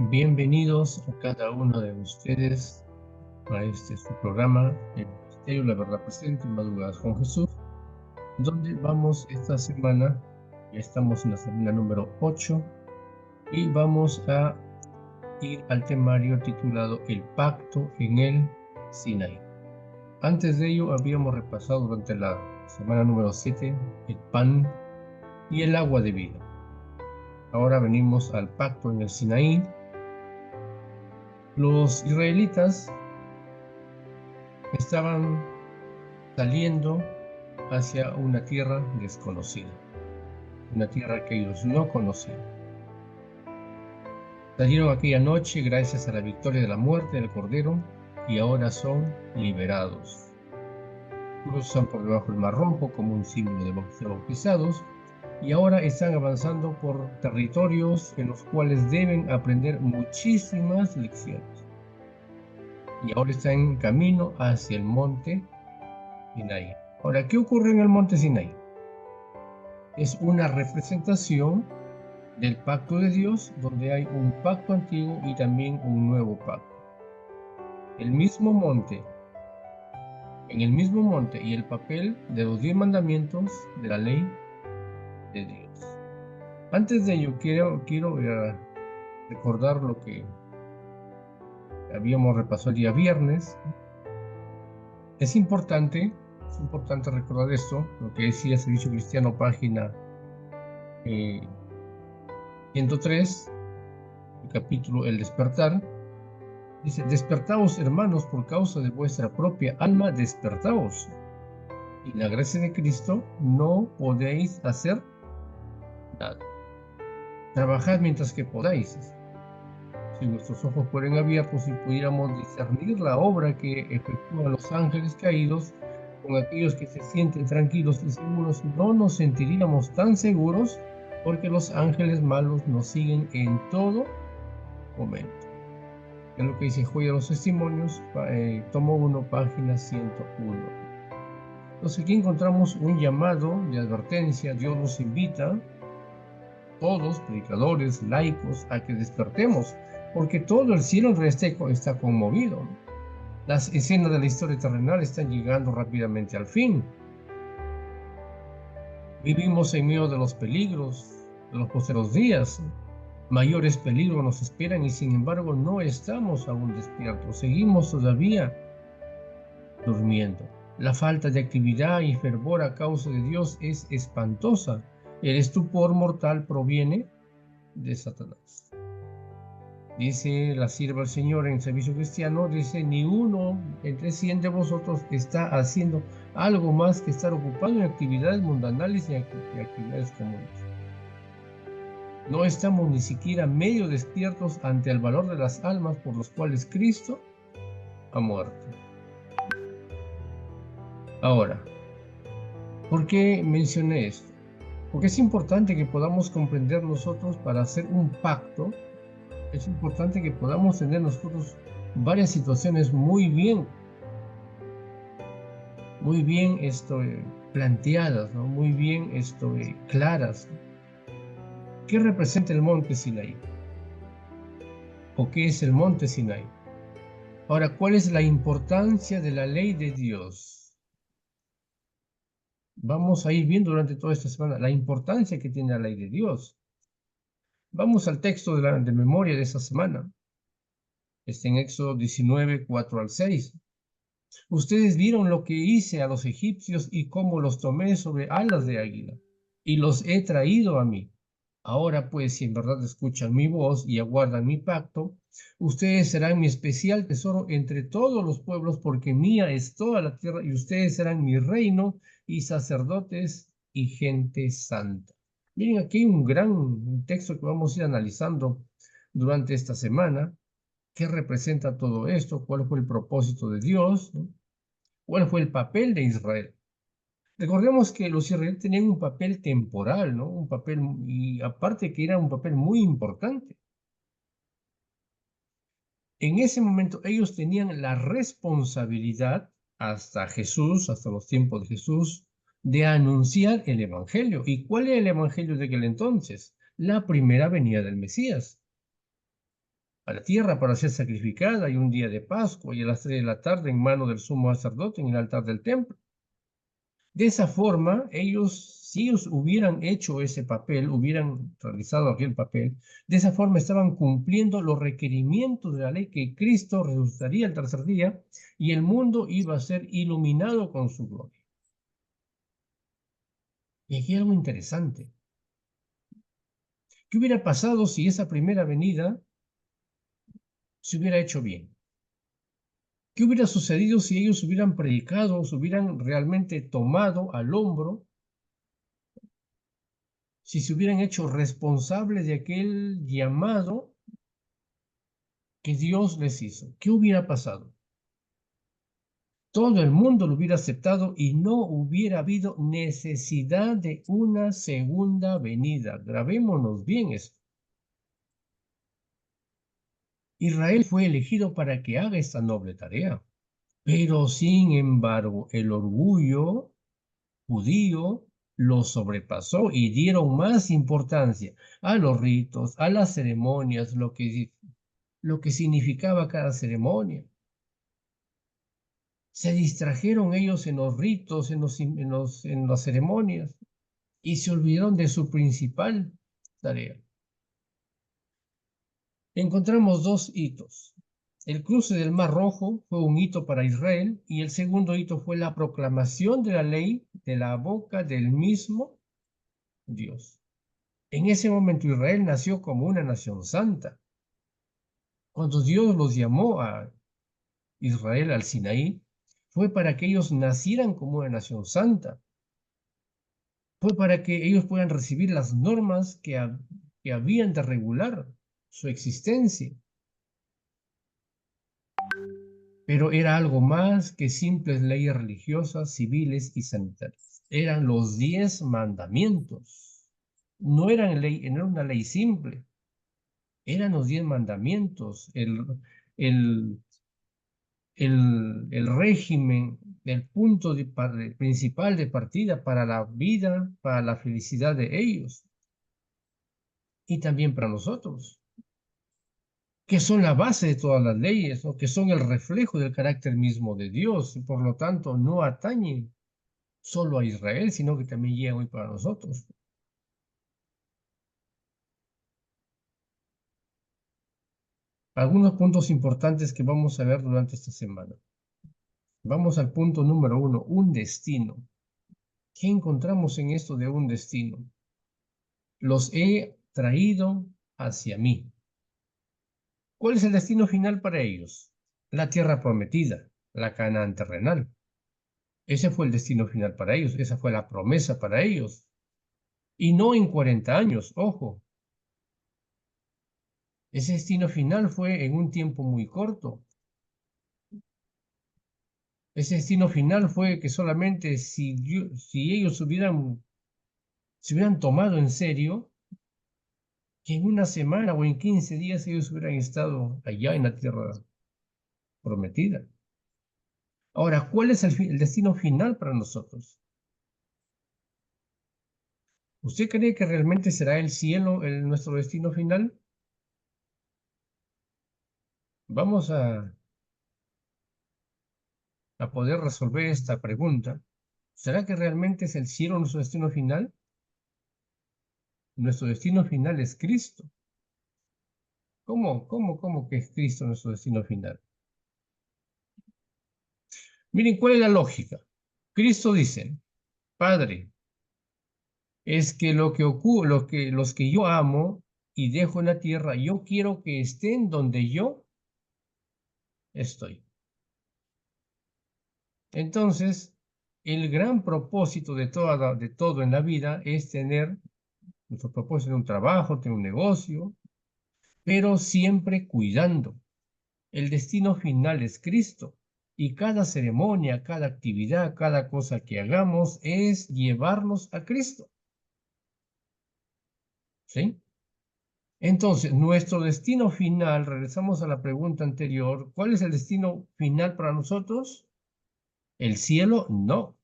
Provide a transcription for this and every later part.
Bienvenidos a cada uno de ustedes a su programa, El Ministerio, la Verdad Presente, Madrugadas con Jesús, donde vamos esta semana, ya estamos en la semana número 8, y vamos a ir al temario titulado El Pacto en el Sinaí. Antes de ello, habíamos repasado durante la semana número 7 el pan y el agua de vida. Ahora venimos al Pacto en el Sinaí. Los israelitas estaban saliendo hacia una tierra desconocida, una tierra que ellos no conocían. Salieron aquella noche gracias a la victoria de la muerte del Cordero y ahora son liberados. Cruzan por debajo del Mar Rojo como un símbolo de ser bautizados y ahora están avanzando por territorios en los cuales deben aprender muchísimas lecciones. Y ahora están en camino hacia el monte Sinaí. Ahora, ¿qué ocurre en el monte Sinaí? Es una representación del pacto de Dios, donde hay un pacto antiguo y también un nuevo pacto. El mismo monte, en el mismo monte y el papel de los 10 mandamientos de la ley de Dios. Antes de ello, quiero recordar lo que habíamos repasado el día viernes. Es importante recordar esto, lo que decía Servicio Cristiano, página 103, el capítulo El Despertar. Dice: despertaos, hermanos, por causa de vuestra propia alma, despertaos. Y la gracia de Cristo no podéis hacer nada. Trabajad mientras que podáis. Si vuestros ojos fueran abiertos y pudiéramos discernir la obra que efectúan los ángeles caídos con aquellos que se sienten tranquilos y seguros, no nos sentiríamos tan seguros, porque los ángeles malos nos siguen en todo momento. Es lo que dice Joya de los Testimonios, tomo 1, página 101. Entonces aquí encontramos un llamado de advertencia. Dios nos invita, todos, predicadores, laicos, a que despertemos, porque todo el cielo en realidad está conmovido. Las escenas de la historia terrenal están llegando rápidamente al fin. Vivimos en medio de los peligros de los posteros días. Mayores peligros nos esperan y sin embargo no estamos aún despiertos. Seguimos todavía durmiendo. La falta de actividad y fervor a causa de Dios es espantosa. El estupor mortal proviene de Satanás. Dice la sierva del Señor en Servicio Cristiano, dice: ni uno entre 100 de vosotros está haciendo algo más que estar ocupado en actividades mundanales y actividades comunes. No estamos ni siquiera medio despiertos ante el valor de las almas por los cuales Cristo ha muerto. Ahora, ¿por qué mencioné esto? Porque es importante que podamos comprender nosotros para hacer un pacto. Es importante que podamos tener nosotros varias situaciones muy bien planteadas, ¿no? Muy bien claras. ¿Qué representa el monte Sinaí? ¿O qué es el monte Sinaí? Ahora, ¿cuál es la importancia de la ley de Dios? Vamos a ir viendo durante toda esta semana la importancia que tiene la ley de Dios. Vamos al texto de memoria de esta semana. Está en Éxodo 19, 4 al 6. Ustedes vieron lo que hice a los egipcios y cómo los tomé sobre alas de águila, y los he traído a mí. Ahora pues, si en verdad escuchan mi voz y aguardan mi pacto, ustedes serán mi especial tesoro entre todos los pueblos, porque mía es toda la tierra, y ustedes serán mi reino y sacerdotes y gente santa. Miren, aquí hay un gran texto que vamos a ir analizando durante esta semana. ¿Qué representa todo esto? ¿Cuál fue el propósito de Dios? ¿Cuál fue el papel de Israel? Recordemos que los israelíes tenían un papel temporal, ¿no? Un papel, y aparte que era un papel muy importante. En ese momento ellos tenían la responsabilidad, hasta Jesús, hasta los tiempos de Jesús, de anunciar el Evangelio. ¿Y cuál era el Evangelio de aquel entonces? La primera venida del Mesías. a la tierra para ser sacrificada, y un día de Pascua, y a las 3 de la tarde en mano del sumo sacerdote en el altar del templo. De esa forma, si ellos hubieran hecho ese papel, hubieran realizado aquel papel, de esa forma estaban cumpliendo los requerimientos de la ley, que Cristo resucitaría el tercer día y el mundo iba a ser iluminado con su gloria. Y aquí hay algo interesante. ¿Qué hubiera pasado si esa primera venida se hubiera hecho bien? ¿Qué hubiera sucedido si ellos hubieran predicado, se hubieran realmente tomado al hombro, si se hubieran hecho responsables de aquel llamado que Dios les hizo? ¿Qué hubiera pasado? Todo el mundo lo hubiera aceptado y no hubiera habido necesidad de una segunda venida. Grabémonos bien esto. Israel fue elegido para que haga esta noble tarea, pero sin embargo el orgullo judío lo sobrepasó y dieron más importancia a los ritos, a las ceremonias, lo que significaba cada ceremonia. Se distrajeron ellos en los ritos, en las ceremonias, y se olvidaron de su principal tarea. Encontramos dos hitos. El cruce del Mar Rojo fue un hito para Israel, y el segundo hito fue la proclamación de la ley de la boca del mismo Dios. En ese momento Israel nació como una nación santa. Cuando Dios los llamó a Israel al Sinaí, fue para que ellos nacieran como una nación santa. Fue para que ellos puedan recibir las normas que habían de regular su existencia. Pero era algo más que simples leyes religiosas, civiles y sanitarias. Eran los 10 mandamientos. No era una ley simple. Eran los 10 mandamientos, el, el régimen, el punto principal de partida para la vida, para la felicidad de ellos y también para nosotros, que son la base de todas las leyes, o que son el reflejo del carácter mismo de Dios, y por lo tanto no atañen solo a Israel, sino que también llegan hoy para nosotros. Algunos puntos importantes que vamos a ver durante esta semana. Vamos al punto número 1, un destino. ¿Qué encontramos en esto de un destino? Los he traído hacia mí. ¿Cuál es el destino final para ellos? La tierra prometida, la Canaán terrenal. Ese fue el destino final para ellos, esa fue la promesa para ellos. Y no en 40 años, ojo. Ese destino final fue en un tiempo muy corto. Ese destino final fue que solamente si ellos se hubieran tomado en serio, que en una semana o en 15 días ellos hubieran estado allá en la tierra prometida. Ahora, ¿cuál es el destino final para nosotros? ¿Usted cree que realmente será el cielo nuestro destino final? Vamos a poder resolver esta pregunta. ¿Será que realmente es el cielo nuestro destino final? Nuestro destino final es Cristo. ¿Cómo que es Cristo nuestro destino final? Miren, ¿cuál es la lógica? Cristo dice, Padre, es que los que yo amo y dejo en la tierra, yo quiero que estén donde yo estoy. Entonces, el gran propósito de todo en la vida es nuestro propósito, un trabajo, tener un negocio, pero siempre cuidando. El destino final es Cristo. Y cada ceremonia, cada actividad, cada cosa que hagamos es llevarnos a Cristo. ¿Sí? Entonces, nuestro destino final, regresamos a la pregunta anterior, ¿cuál es el destino final para nosotros? ¿El cielo? No.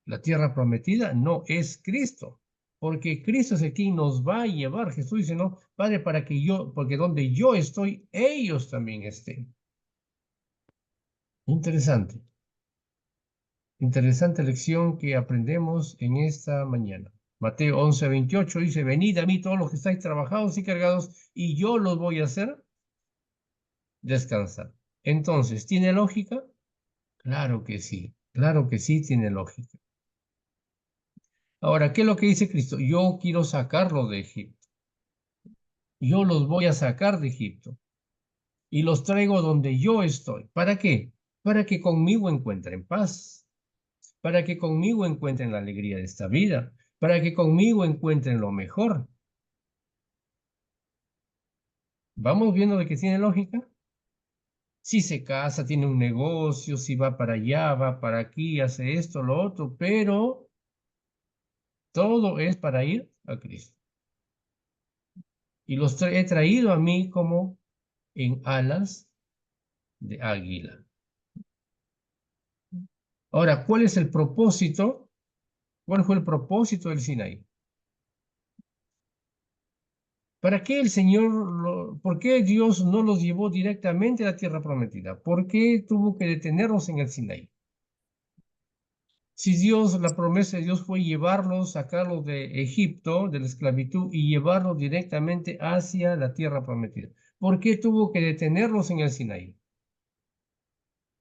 La tierra prometida no es Cristo. porque Cristo es el quien nos va a llevar. Jesús dice, no, Padre, para que yo, porque donde yo estoy, ellos también estén. Interesante. Interesante lección que aprendemos en esta mañana. Mateo 11:28 dice, venid a mí todos los que estáis trabajados y cargados, y yo los voy a hacer descansar. Entonces, ¿tiene lógica? Claro que sí tiene lógica. Ahora, ¿qué es lo que dice Cristo? Yo quiero sacarlo de Egipto. Yo los voy a sacar de Egipto y los traigo donde yo estoy. ¿Para qué? Para que conmigo encuentren paz, para que conmigo encuentren la alegría de esta vida, para que conmigo encuentren lo mejor. ¿Vamos viendo de que tiene lógica? Si se casa, tiene un negocio, si va para allá, va para aquí, hace esto, lo otro, pero todo es para ir a Cristo. Y los he traído a mí como en alas de águila. Ahora, ¿cuál es el propósito? ¿Cuál fue el propósito del Sinaí? ¿Para qué el Señor, por qué Dios no los llevó directamente a la tierra prometida? ¿Por qué tuvo que detenerlos en el Sinaí? Si Dios, la promesa de Dios fue llevarlos, sacarlos de Egipto, de la esclavitud, y llevarlos directamente hacia la tierra prometida. ¿Por qué tuvo que detenerlos en el Sinaí?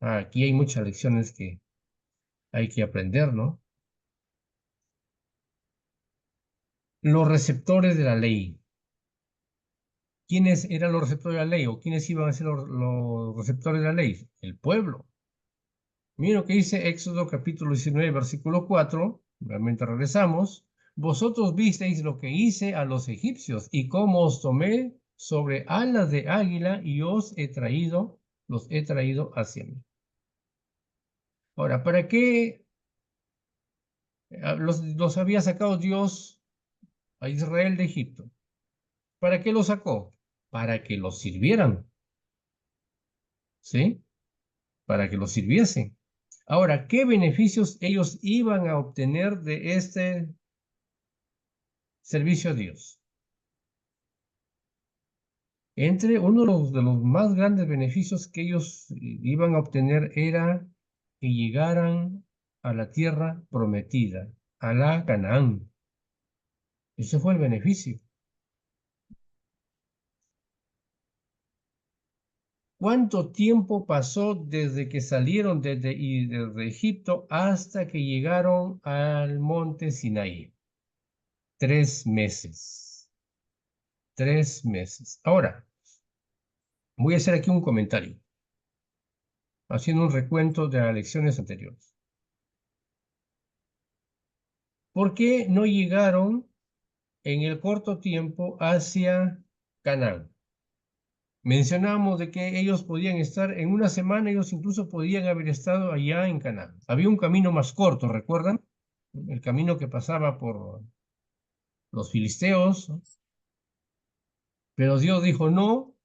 Aquí hay muchas lecciones que hay que aprender, ¿no? Los receptores de la ley. ¿Quiénes eran los receptores de la ley o quiénes iban a ser los receptores de la ley? El pueblo. Mira lo que dice Éxodo capítulo 19, versículo 4. Realmente regresamos. Vosotros visteis lo que hice a los egipcios y cómo os tomé sobre alas de águila y los he traído hacia mí. Ahora, ¿para qué los había sacado Dios a Israel de Egipto? ¿Para qué los sacó? Para que los sirvieran, ¿sí? Para que los sirviesen. Ahora, ¿qué beneficios ellos iban a obtener de este servicio a Dios? Entre uno de los más grandes beneficios que ellos iban a obtener era que llegaran a la tierra prometida, a la Canaán. Ese fue el beneficio. ¿Cuánto tiempo pasó desde que salieron desde Egipto hasta que llegaron al monte Sinaí? 3 meses. 3 meses. Ahora, voy a hacer aquí un comentario, haciendo un recuento de las lecciones anteriores. ¿Por qué no llegaron en el corto tiempo hacia Canaán? Mencionamos de que ellos podían estar en una semana, ellos incluso podían haber estado allá en Canaán. Había un camino más corto, ¿recuerdan? El camino que pasaba por los filisteos, ¿no? Pero Dios dijo, no,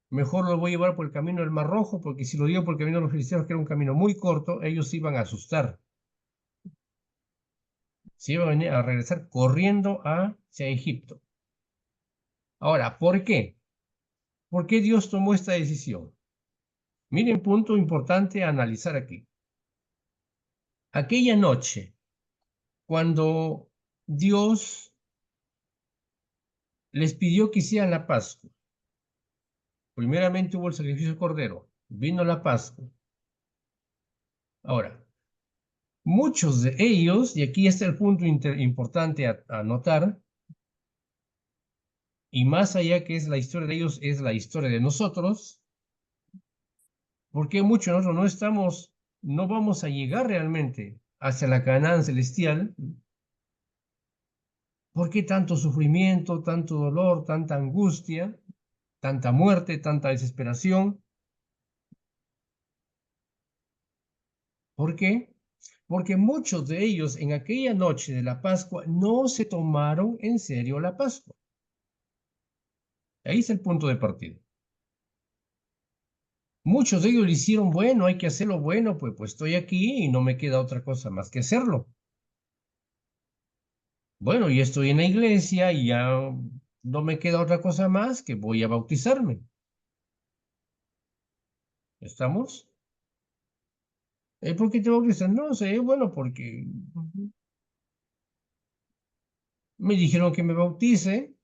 mejor lo voy a llevar por el camino del Mar Rojo, porque si lo llevo por el camino de los filisteos, que era un camino muy corto, ellos se iban a asustar. Se iban a regresar corriendo hacia Egipto. Ahora, ¿por qué? ¿Por qué Dios tomó esta decisión? Miren, punto importante a analizar aquí. Aquella noche, cuando Dios les pidió que hicieran la Pascua, primeramente hubo el sacrificio de cordero, vino la Pascua. Ahora, muchos de ellos, y aquí está el punto importante a notar, y más allá que es la historia de ellos, es la historia de nosotros, porque muchos de nosotros no vamos a llegar realmente hacia la Canaán celestial. ¿Por qué tanto sufrimiento, tanto dolor, tanta angustia, tanta muerte, tanta desesperación? ¿Por qué? Porque muchos de ellos en aquella noche de la Pascua no se tomaron en serio la Pascua. Ahí es el punto de partida. Muchos de ellos le hicieron, bueno, hay que hacerlo bueno, pues estoy aquí y no me queda otra cosa más que hacerlo. Bueno, y estoy en la iglesia y ya no me queda otra cosa más que voy a bautizarme. ¿Estamos? ¿Por qué te bautizan? No sé, bueno, porque me dijeron que me bautice.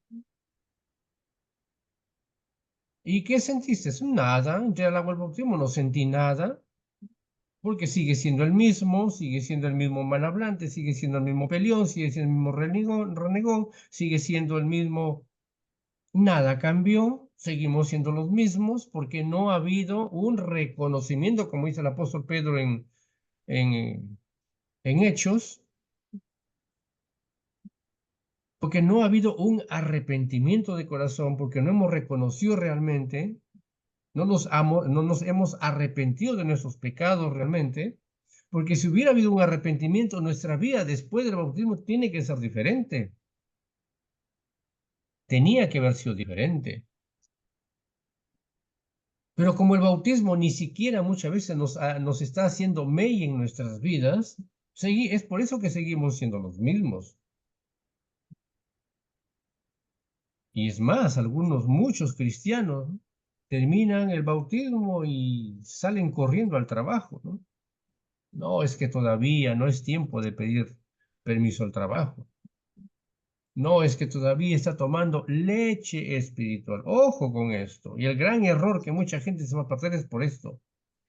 ¿Y qué sentiste? Nada, ya el agua del bautismo no sentí nada, porque sigue siendo el mismo mal hablante, sigue siendo el mismo peleón, sigue siendo el mismo renegón, sigue siendo el mismo. Nada cambió, seguimos siendo los mismos, porque no ha habido un reconocimiento, como dice el apóstol Pedro en Hechos, porque no ha habido un arrepentimiento de corazón, porque no hemos reconocido realmente, no nos hemos arrepentido de nuestros pecados realmente, porque si hubiera habido un arrepentimiento, nuestra vida después del bautismo tiene que ser diferente. Tenía que haber sido diferente. Pero como el bautismo ni siquiera muchas veces nos está haciendo mella en nuestras vidas, es por eso que seguimos siendo los mismos. Y es más, muchos cristianos terminan el bautismo y salen corriendo al trabajo, ¿no? No, es que todavía no es tiempo de pedir permiso al trabajo. No, es que todavía está tomando leche espiritual. Ojo con esto. Y el gran error que mucha gente se va a perder es por esto.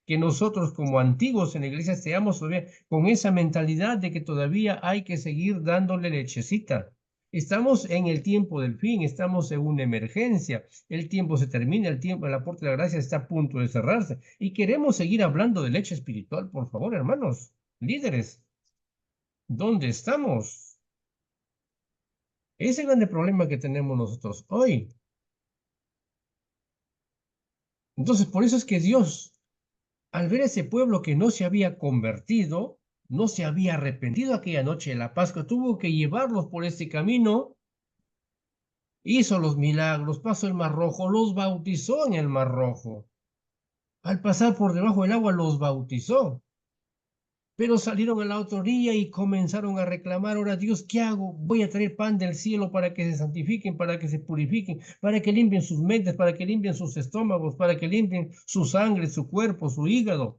Que nosotros como antiguos en la iglesia seamos todavía con esa mentalidad de que todavía hay que seguir dándole lechecita. Estamos en el tiempo del fin, estamos en una emergencia, el tiempo se termina, el tiempo, la puerta de la gracia está a punto de cerrarse y queremos seguir hablando de leche espiritual, por favor, hermanos, líderes, ¿dónde estamos? Ese es el grande problema que tenemos nosotros hoy. Entonces, por eso es que Dios, al ver a ese pueblo que no se había convertido, no se había arrepentido aquella noche de la Pascua, tuvo que llevarlos por este camino, hizo los milagros, pasó el Mar Rojo, los bautizó en el Mar Rojo. Al pasar por debajo del agua los bautizó. Pero salieron a la otra orilla y comenzaron a reclamar, ahora Dios, ¿qué hago? Voy a traer pan del cielo para que se santifiquen, para que se purifiquen, para que limpien sus mentes, para que limpien sus estómagos, para que limpien su sangre, su cuerpo, su hígado.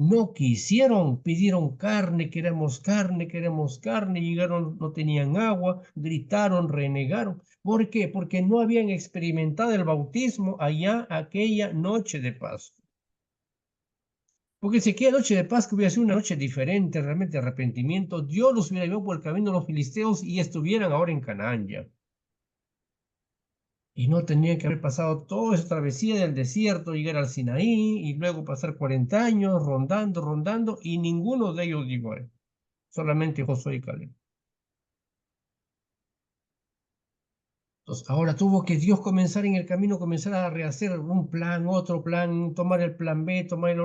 No quisieron, pidieron queremos carne, llegaron, no tenían agua, gritaron, renegaron. ¿Por qué? Porque no habían experimentado el bautismo allá aquella noche de Pascua. Porque si aquella noche de Pascua hubiera sido una noche diferente, realmente de arrepentimiento, Dios los hubiera llevado por el camino de los filisteos y estuvieran ahora en Canaán ya. Y no tenían que haber pasado toda esa travesía del desierto, llegar al Sinaí y luego pasar 40 años rondando, y ninguno de ellos llegó a él. Solamente Josué y Caleb. Entonces, ahora tuvo que Dios comenzar en el camino, comenzar a rehacer un plan, otro plan, tomar el plan B, tomar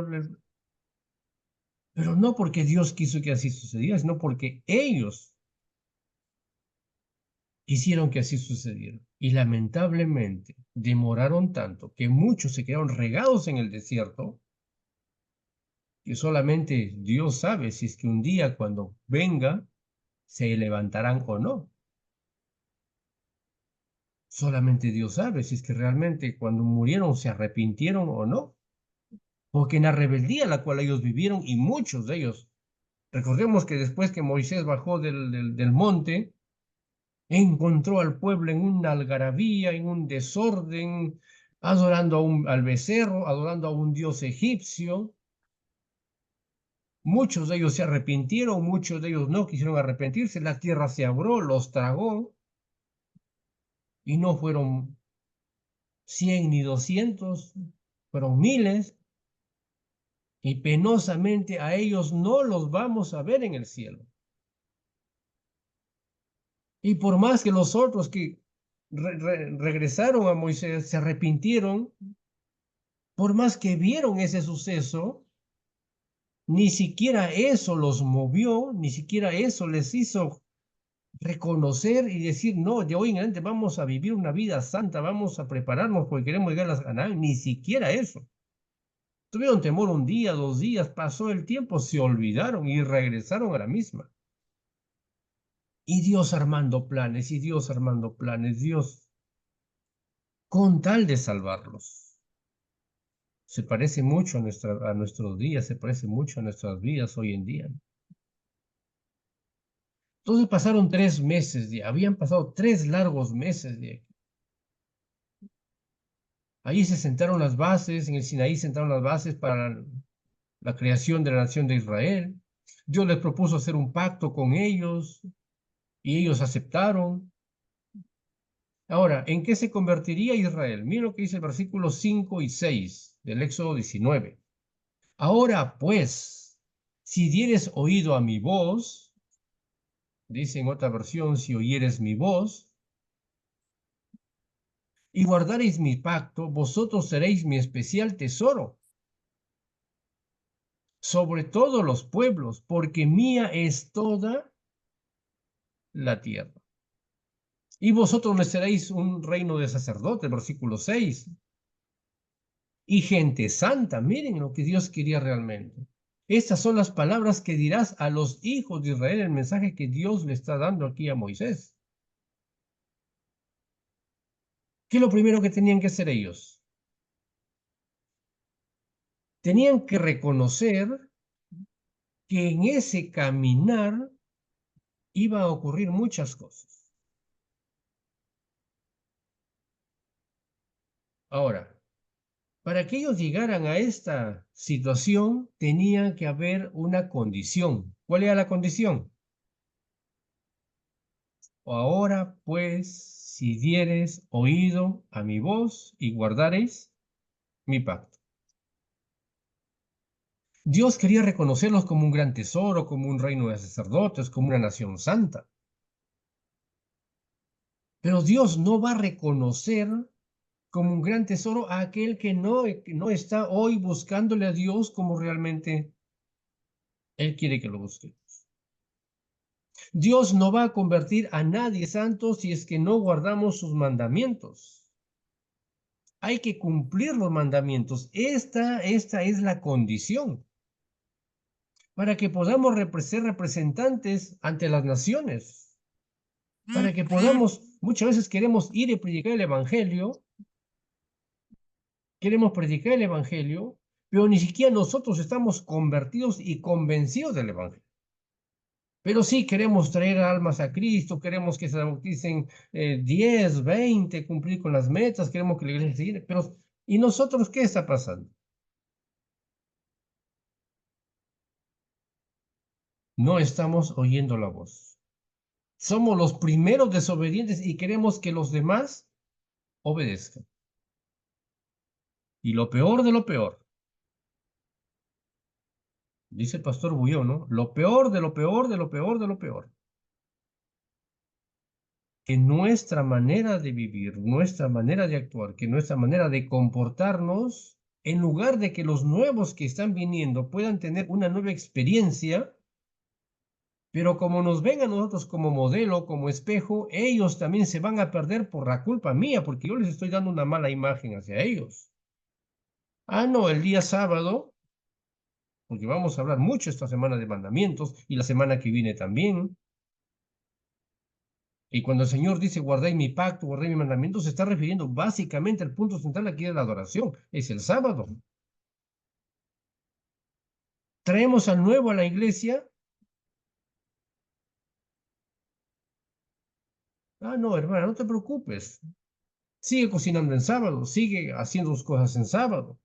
pero no porque Dios quiso que así sucediera, sino porque ellos quisieron que así sucediera. Y lamentablemente demoraron tanto que muchos se quedaron regados en el desierto, que solamente Dios sabe si es que un día cuando venga se levantarán o no. Solamente Dios sabe si es que realmente cuando murieron se arrepintieron o no. Porque en la rebeldía la cual ellos vivieron, y muchos de ellos, recordemos que después que Moisés bajó del monte, encontró al pueblo en una algarabía, en un desorden, adorando al becerro, adorando a un dios egipcio. Muchos de ellos se arrepintieron, muchos de ellos no quisieron arrepentirse, la tierra se abrió, los tragó, y no fueron 100 ni 200, fueron miles, y penosamente a ellos no los vamos a ver en el cielo. Y por más que los otros que regresaron a Moisés se arrepintieron, por más que vieron ese suceso, ni siquiera eso los movió, ni siquiera eso les hizo reconocer y decir, no, de hoy en adelante vamos a vivir una vida santa, vamos a prepararnos porque queremos llegar a Canaán, ni siquiera eso. Tuvieron temor un día, 2 días, pasó el tiempo, se olvidaron y regresaron a la misma. Y Dios armando planes, Dios con tal de salvarlos. Se parece mucho a nuestros días, se parece mucho a nuestras vidas hoy en día. Entonces pasaron 3 meses, habían pasado 3 largos meses. Ahí se sentaron las bases, en el Sinaí sentaron las bases para la creación de la nación de Israel. Dios les propuso hacer un pacto con ellos y ellos aceptaron. Ahora, ¿en qué se convertiría Israel? Mira lo que dice el versículo 5 y 6 del Éxodo 19. Ahora pues, si dieres oído a mi voz, dice en otra versión, si oyeres mi voz, y guardaréis mi pacto, vosotros seréis mi especial tesoro sobre todos los pueblos, porque mía es toda la tierra. Y vosotros me seréis un reino de sacerdotes, versículo 6. Y gente santa, miren lo que Dios quería realmente. Estas son las palabras que dirás a los hijos de Israel, el mensaje que Dios le está dando aquí a Moisés. ¿Qué es lo primero que tenían que hacer ellos? Tenían que reconocer que en ese caminar iban a ocurrir muchas cosas. Ahora, para que ellos llegaran a esta situación, tenía que haber una condición. ¿Cuál era la condición? Ahora, pues, si dieres oído a mi voz y guardareis mi pacto. Dios quería reconocerlos como un gran tesoro, como un reino de sacerdotes, como una nación santa. Pero Dios no va a reconocer como un gran tesoro a aquel que no está hoy buscándole a Dios como realmente Él quiere que lo busque. Dios no va a convertir a nadie santo si es que no guardamos sus mandamientos. Hay que cumplir los mandamientos. Esta es la condición para que podamos ser representantes ante las naciones. Para que podamos, muchas veces queremos ir y predicar el Evangelio, pero ni siquiera nosotros estamos convertidos y convencidos del Evangelio. Pero sí queremos traer almas a Cristo, queremos que se bauticen 10, 20, cumplir con las metas, queremos que la iglesia se llene, pero ¿y nosotros qué está pasando? No estamos oyendo la voz. Somos los primeros desobedientes y queremos que los demás obedezcan. Y lo peor de lo peor, dice el pastor Bullón, ¿no? Lo peor de lo peor de lo peor de lo peor. Que nuestra manera de vivir, nuestra manera de actuar, que nuestra manera de comportarnos, en lugar de que los nuevos que están viniendo puedan tener una nueva experiencia, pero como nos ven a nosotros como modelo, como espejo, ellos también se van a perder por la culpa mía, porque yo les estoy dando una mala imagen hacia ellos. Ah, no, el día sábado, porque vamos a hablar mucho esta semana de mandamientos y la semana que viene también. Y cuando el Señor dice guardé mi pacto, guardé mi mandamiento, se está refiriendo básicamente al punto central aquí de la adoración. Es el sábado. Traemos al nuevo a la iglesia. Ah, no, hermana, no te preocupes. Sigue cocinando en sábado, sigue haciendo sus cosas en sábado.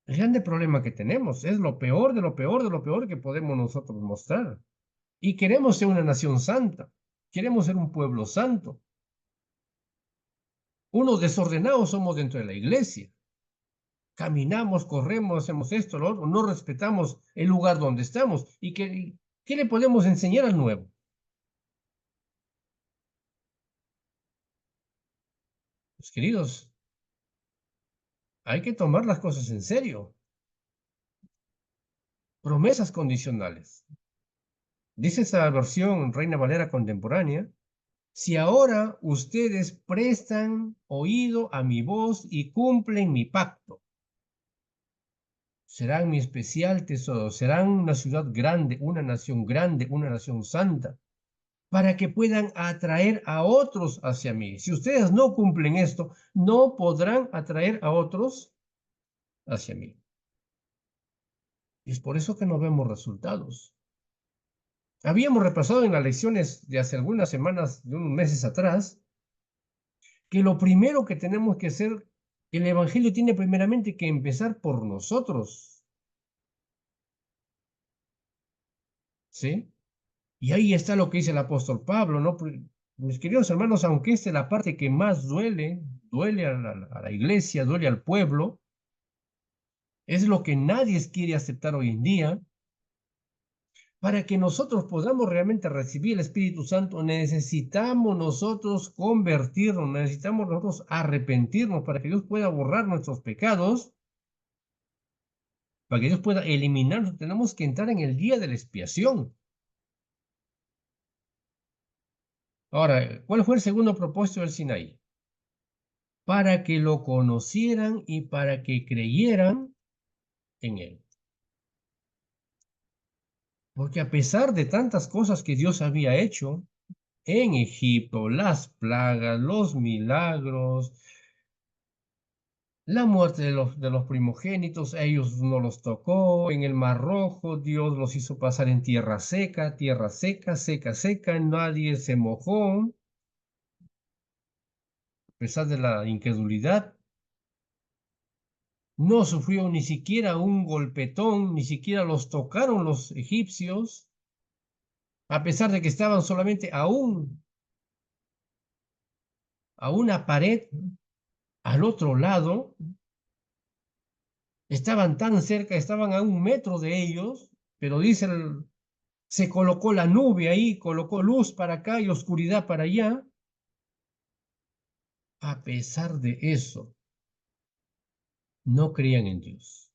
El grande problema que tenemos es lo peor de lo peor de lo peor que podemos nosotros mostrar. Y queremos ser una nación santa. Queremos ser un pueblo santo. Unos desordenados somos dentro de la iglesia. Caminamos, corremos, hacemos esto, lo otro, no respetamos el lugar donde estamos. ¿Y qué le podemos enseñar al nuevo? Pues queridos, hay que tomar las cosas en serio. Promesas condicionales. Dice esa versión Reina Valera contemporánea, si ahora ustedes prestan oído a mi voz y cumplen mi pacto. serán mi especial tesoro, serán una ciudad grande, una nación santa, para que puedan atraer a otros hacia mí. Si ustedes no cumplen esto, no podrán atraer a otros hacia mí. Y es por eso que no vemos resultados. Habíamos repasado en las lecciones de hace algunas semanas, de unos meses atrás, que lo primero que tenemos que hacer, el Evangelio tiene primeramente que empezar por nosotros. ¿Sí? Y ahí está lo que dice el apóstol Pablo, ¿no? Mis queridos hermanos, aunque esta es la parte que más duele a la iglesia, duele al pueblo, es lo que nadie quiere aceptar hoy en día. Para que nosotros podamos realmente recibir el Espíritu Santo, necesitamos nosotros convertirnos, necesitamos nosotros arrepentirnos para que Dios pueda borrar nuestros pecados, para que Dios pueda eliminarnos. Tenemos que entrar en el día de la expiación. Ahora, ¿cuál fue el segundo propósito del Sinaí? Para que lo conocieran y para que creyeran en él. Porque a pesar de tantas cosas que Dios había hecho en Egipto, las plagas, los milagros, la muerte de los primogénitos, a ellos no los tocó. En el Mar Rojo, Dios los hizo pasar en tierra seca, seca, nadie se mojó, a pesar de la incredulidad. No sufrió ni siquiera un golpetón, ni siquiera los tocaron los egipcios, a pesar de que estaban solamente a una pared al otro lado, estaban tan cerca, estaban a 1 metro de ellos, pero dice, se colocó la nube ahí, colocó luz para acá y oscuridad para allá. A pesar de eso, no creían en Dios.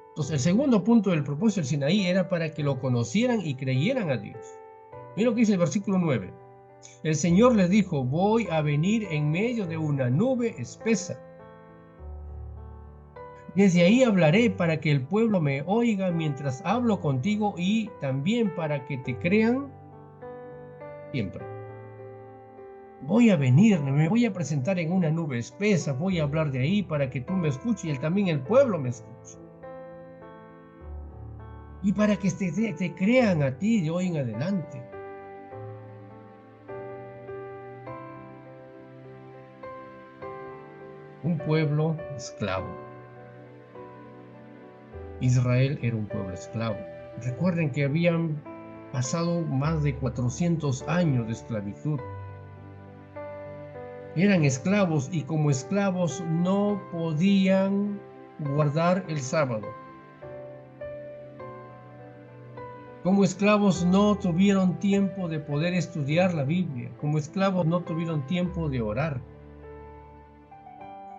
Entonces, el segundo punto del propósito del Sinaí era para que lo conocieran y creyeran a Dios. Mira lo que dice el versículo 9. El Señor les dijo, voy a venir en medio de una nube espesa. Desde ahí hablaré para que el pueblo me oiga mientras hablo contigo y también para que te crean siempre. Voy a venir, me voy a presentar en una nube espesa, voy a hablar de ahí para que tú me escuches y también el pueblo me escuche. Y para que te crean a ti de hoy en adelante. Un pueblo esclavo. Israel era un pueblo esclavo. Recuerden que habían pasado más de 400 años de esclavitud. Eran esclavos y como esclavos no podían guardar el sábado. Como esclavos no tuvieron tiempo de poder estudiar la Biblia. Como esclavos no tuvieron tiempo de orar.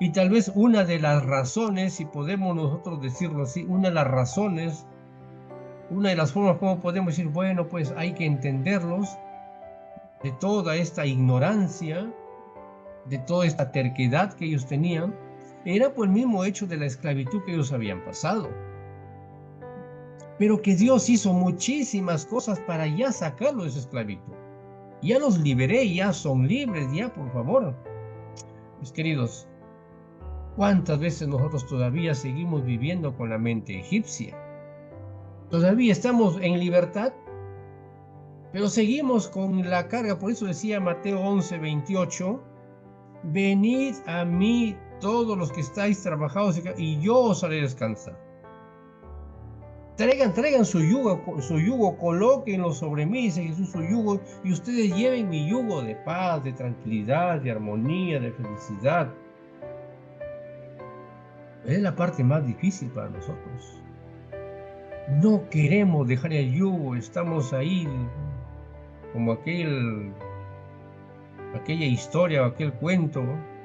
Y tal vez una de las razones, si podemos nosotros decirlo así, una de las razones, una de las formas como podemos decir, bueno, pues hay que entenderlos de toda esta ignorancia, de toda esta terquedad que ellos tenían, era por el mismo hecho de la esclavitud que ellos habían pasado. Pero que Dios hizo muchísimas cosas para ya sacarlos de esa esclavitud. Ya los liberé, ya son libres, ya, por favor. Mis queridos, ¿cuántas veces nosotros todavía seguimos viviendo con la mente egipcia? Todavía estamos en libertad, pero seguimos con la carga. Por eso decía Mateo 11:28, venid a mí todos los que estáis trabajados y yo os haré descansar. Traigan su yugo, colóquenlo sobre mí, dice Jesús, su yugo, y ustedes lleven mi yugo de paz, de tranquilidad, de armonía, de felicidad. Es la parte más difícil para nosotros. No queremos dejar el yugo, estamos ahí como aquella historia o aquel cuento, ¿no?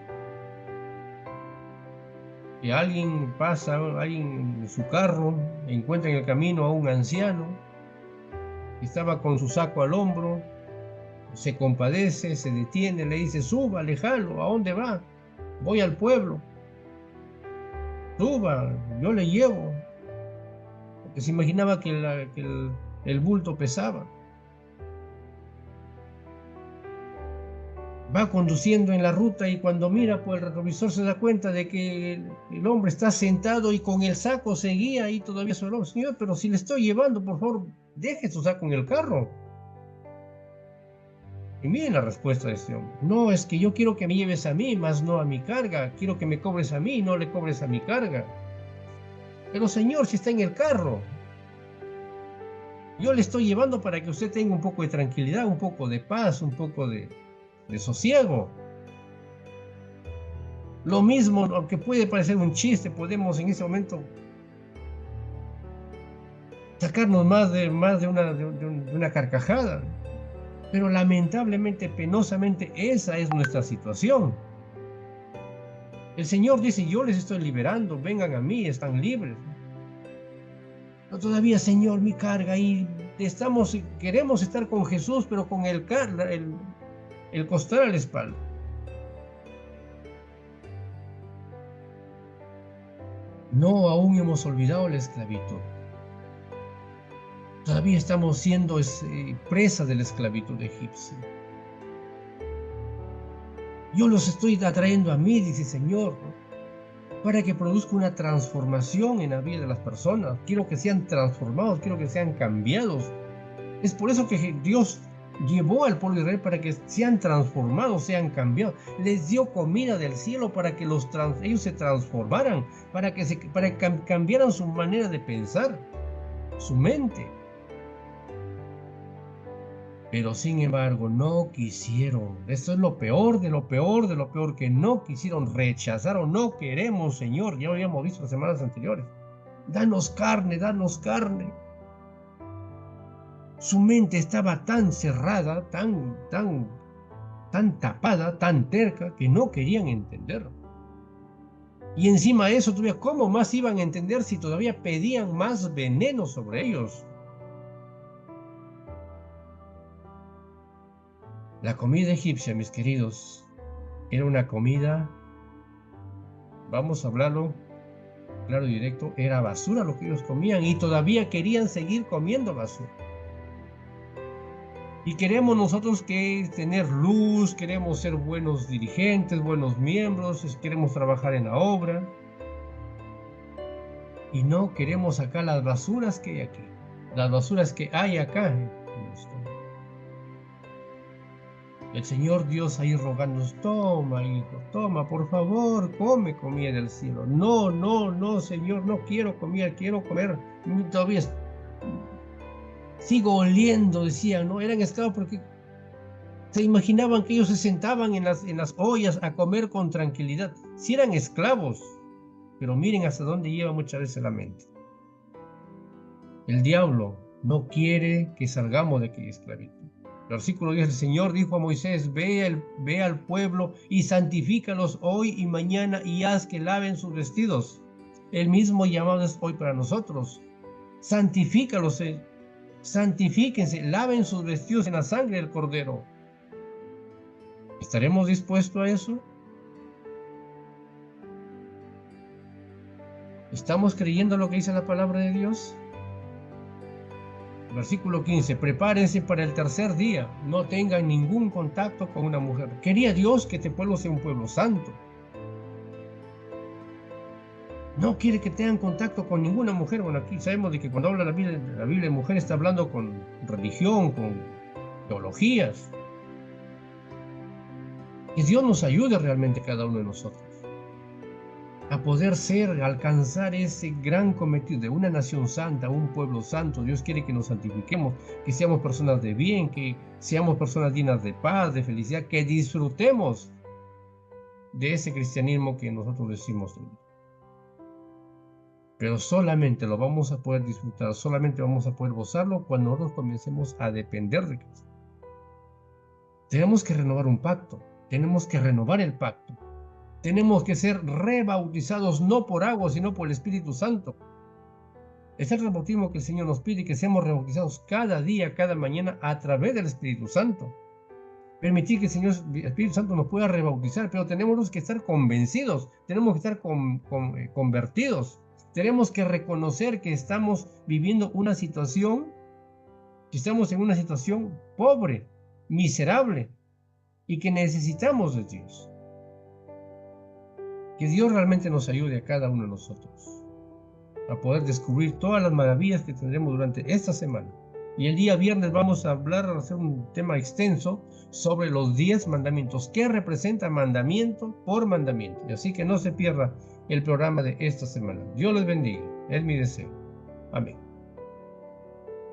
Que alguien pasa, alguien en su carro, encuentra en el camino a un anciano que estaba con su saco al hombro, se compadece, se detiene, le dice, suba, jalo, ¿a dónde va? Voy al pueblo. suba, yo le llevo. Porque se imaginaba que, el bulto pesaba. Va conduciendo en la ruta y cuando mira por el retrovisor se da cuenta de que el hombre está sentado y con el saco seguía ahí todavía sobre el hombro. Señor, pero si le estoy llevando, por favor, deje su saco en el carro. Y miren la respuesta de este hombre. No, es que yo quiero que me lleves a mí, más no a mi carga. Quiero que me cobres a mí, no le cobres a mi carga. Pero Señor, si está en el carro, yo le estoy llevando para que usted tenga un poco de tranquilidad, un poco de paz, un poco de sosiego. Lo mismo, aunque puede parecer un chiste, podemos en ese momento sacarnos más de una carcajada. Pero lamentablemente, penosamente, esa es nuestra situación. El Señor dice, yo les estoy liberando, vengan a mí, están libres. No todavía, Señor, mi carga, y queremos estar con Jesús, pero con el costal a la espalda. No, aún hemos olvidado la esclavitud. Todavía estamos siendo presa de la esclavitud egipcia. Yo los estoy atrayendo a mí, dice el Señor, para que produzca una transformación en la vida de las personas. Quiero que sean transformados, quiero que sean cambiados. Es por eso que Dios llevó al pueblo de Israel para que sean transformados, sean cambiados. Les dio comida del cielo para que ellos se transformaran, para que cambiaran su manera de pensar, su mente. Pero sin embargo no quisieron. Esto es lo peor de lo peor de lo peor, que no quisieron, rechazaron. No queremos, Señor, ya lo habíamos visto las semanas anteriores. Danos carne, danos carne. Su mente estaba tan cerrada, tan tapada, tan terca, que no querían entender. Y encima de eso, todavía, ¿cómo más iban a entender si todavía pedían más veneno sobre ellos? La comida egipcia, mis queridos, era una comida, vamos a hablarlo claro y directo, era basura lo que ellos comían y todavía querían seguir comiendo basura. Y queremos nosotros tener luz, queremos ser buenos dirigentes, buenos miembros, queremos trabajar en la obra. Y no queremos sacar las basuras que hay aquí, las basuras que hay acá en esto. El Señor Dios ahí rogándonos, toma, hijo, toma, por favor, come comida del cielo. No, no, no, Señor, no quiero comida, quiero comer. Todavía sigo oliendo, decían, ¿no? Eran esclavos porque se imaginaban que ellos se sentaban en las ollas a comer con tranquilidad. Sí eran esclavos, pero miren hasta dónde lleva muchas veces la mente. El diablo no quiere que salgamos de aquella esclavitud. Versículo 10, el Señor dijo a Moisés, ve al pueblo y santifícalos hoy y mañana y haz que laven sus vestidos. El mismo llamado es hoy para nosotros. Santifícalos, santifíquense, laven sus vestidos en la sangre del Cordero. ¿Estaremos dispuestos a eso? ¿Estamos creyendo lo que dice la palabra de Dios? Versículo 15, prepárense para el tercer día, no tengan ningún contacto con una mujer. Quería Dios que este pueblo sea un pueblo santo. No quiere que tengan contacto con ninguna mujer. Bueno, aquí sabemos de que cuando habla la Biblia de mujer está hablando con religión, con teologías. Que Dios nos ayude realmente cada uno de nosotros a poder alcanzar ese gran cometido de una nación santa, un pueblo santo. Dios quiere que nos santifiquemos, que seamos personas de bien, que seamos personas llenas de paz, de felicidad, que disfrutemos de ese cristianismo que nosotros decimos. Pero solamente lo vamos a poder disfrutar, solamente vamos a poder gozarlo cuando nosotros comencemos a depender de Cristo. Tenemos que renovar un pacto, tenemos que renovar el pacto. Tenemos que ser rebautizados no por agua, sino por el Espíritu Santo. Es el rebautismo que el Señor nos pide, que seamos rebautizados cada día, cada mañana, a través del Espíritu Santo. permitir que el Señor Espíritu Santo nos pueda rebautizar, pero tenemos que estar convencidos, tenemos que estar convertidos, tenemos que reconocer que estamos viviendo una situación, que estamos en una situación pobre, miserable, y que necesitamos de Dios. Que Dios realmente nos ayude a cada uno de nosotros a poder descubrir todas las maravillas que tendremos durante esta semana. Y el día viernes vamos a hacer un tema extenso sobre los 10 mandamientos. ¿Qué representa mandamiento por mandamiento? Y así que no se pierda el programa de esta semana. Dios les bendiga. Es mi deseo. Amén.